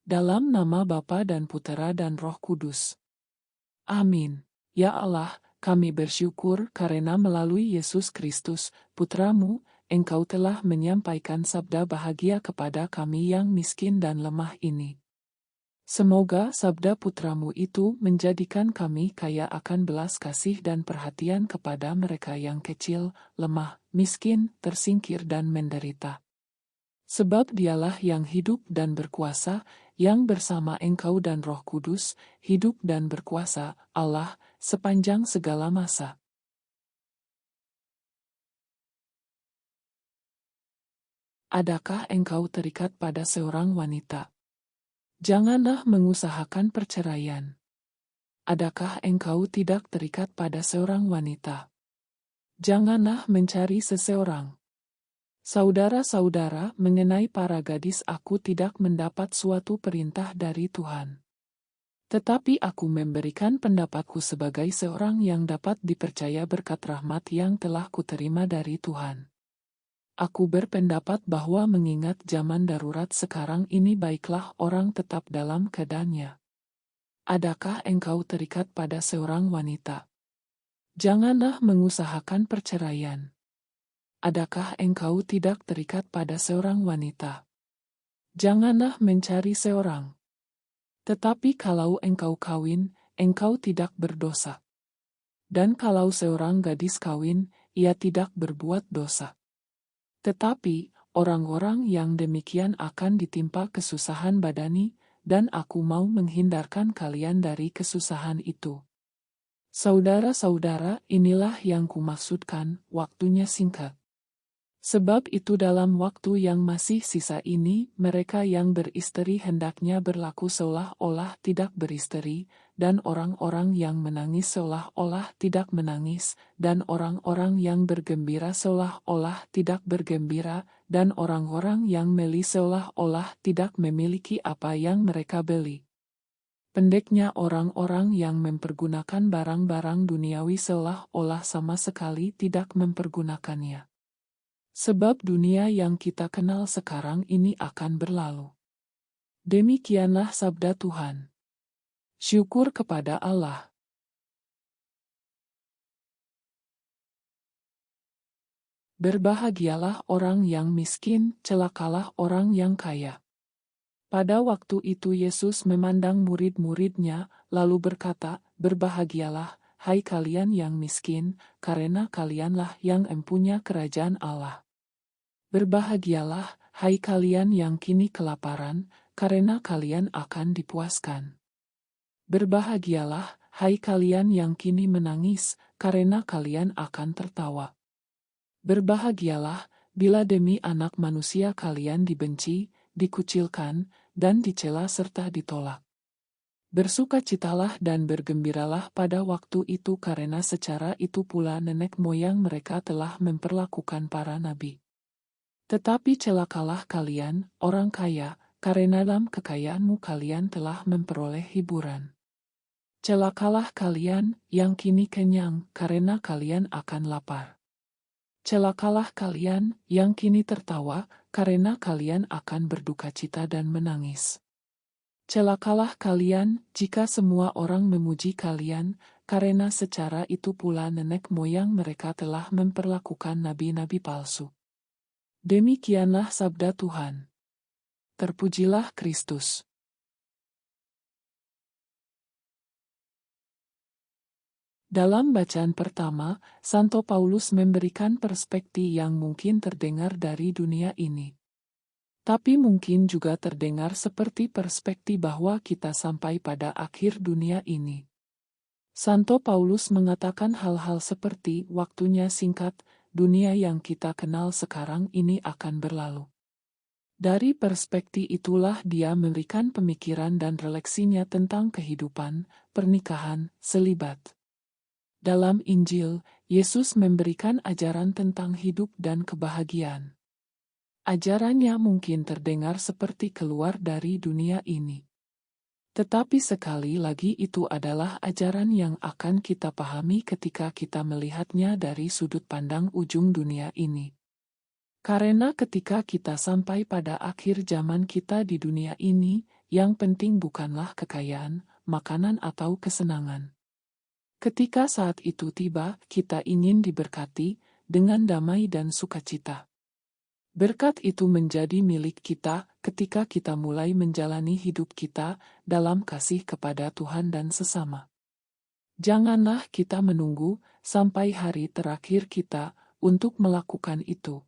Dalam nama Bapa dan Putera dan Roh Kudus. Amin. Ya Allah, kami bersyukur karena melalui Yesus Kristus, Putramu, Engkau telah menyampaikan sabda bahagia kepada kami yang miskin dan lemah ini. Semoga sabda Putramu itu menjadikan kami kaya akan belas kasih dan perhatian kepada mereka yang kecil, lemah, miskin, tersingkir dan menderita. Sebab Dialah yang hidup dan berkuasa, yang bersama Engkau dan Roh Kudus, hidup dan berkuasa, Allah, sepanjang segala masa. Adakah engkau terikat pada seorang wanita? Janganlah mengusahakan perceraian. Adakah engkau tidak terikat pada seorang wanita? Janganlah mencari seseorang. Saudara-saudara, mengenai para gadis aku tidak mendapat suatu perintah dari Tuhan. Tetapi aku memberikan pendapatku sebagai seorang yang dapat dipercaya berkat rahmat yang telah kuterima dari Tuhan. Aku berpendapat bahwa mengingat zaman darurat sekarang ini baiklah orang tetap dalam keadaannya. Adakah engkau terikat pada seorang wanita? Janganlah mengusahakan perceraian. Adakah engkau tidak terikat pada seorang wanita? Janganlah mencari seorang. Tetapi kalau engkau kawin, engkau tidak berdosa. Dan kalau seorang gadis kawin, ia tidak berbuat dosa. Tetapi, orang-orang yang demikian akan ditimpa kesusahan badani, dan aku mau menghindarkan kalian dari kesusahan itu. Saudara-saudara, inilah yang kumaksudkan, waktunya singkat. Sebab itu dalam waktu yang masih sisa ini, mereka yang beristri hendaknya berlaku seolah-olah tidak beristri, dan orang-orang yang menangis seolah-olah tidak menangis, dan orang-orang yang bergembira seolah-olah tidak bergembira, dan orang-orang yang meli seolah-olah tidak memiliki apa yang mereka beli. Pendeknya orang-orang yang mempergunakan barang-barang duniawi seolah-olah sama sekali tidak mempergunakannya. Sebab dunia yang kita kenal sekarang ini akan berlalu. Demikianlah sabda Tuhan. Syukur kepada Allah. Berbahagialah orang yang miskin, celakalah orang yang kaya. Pada waktu itu Yesus memandang murid-muridnya, lalu berkata, "Berbahagialah, hai kalian yang miskin, karena kalianlah yang empunya kerajaan Allah. Berbahagialah, hai kalian yang kini kelaparan, karena kalian akan dipuaskan. Berbahagialah, hai kalian yang kini menangis, karena kalian akan tertawa. Berbahagialah, bila demi Anak Manusia kalian dibenci, dikucilkan, dan dicela serta ditolak. Bersukacitalah dan bergembiralah pada waktu itu karena secara itu pula nenek moyang mereka telah memperlakukan para nabi. Tetapi celakalah kalian, orang kaya, karena dalam kekayaanmu kalian telah memperoleh hiburan. Celakalah kalian, yang kini kenyang, karena kalian akan lapar. Celakalah kalian, yang kini tertawa, karena kalian akan berdukacita dan menangis. Celakalah kalian, jika semua orang memuji kalian, karena secara itu pula nenek moyang mereka telah memperlakukan nabi-nabi palsu. Demikianlah sabda Tuhan. Terpujilah Kristus. Dalam bacaan pertama, Santo Paulus memberikan perspektif yang mungkin terdengar dari dunia ini. Tapi mungkin juga terdengar seperti perspektif bahwa kita sampai pada akhir dunia ini. Santo Paulus mengatakan hal-hal seperti waktunya singkat, dunia yang kita kenal sekarang ini akan berlalu. Dari perspektif itulah dia memberikan pemikiran dan refleksinya tentang kehidupan, pernikahan, selibat. Dalam Injil, Yesus memberikan ajaran tentang hidup dan kebahagiaan. Ajarannya mungkin terdengar seperti keluar dari dunia ini. Tetapi sekali lagi itu adalah ajaran yang akan kita pahami ketika kita melihatnya dari sudut pandang ujung dunia ini. Karena ketika kita sampai pada akhir zaman kita di dunia ini, yang penting bukanlah kekayaan, makanan atau kesenangan. Ketika saat itu tiba, kita ingin diberkati dengan damai dan sukacita. Berkat itu menjadi milik kita ketika kita mulai menjalani hidup kita dalam kasih kepada Tuhan dan sesama. Janganlah kita menunggu sampai hari terakhir kita untuk melakukan itu.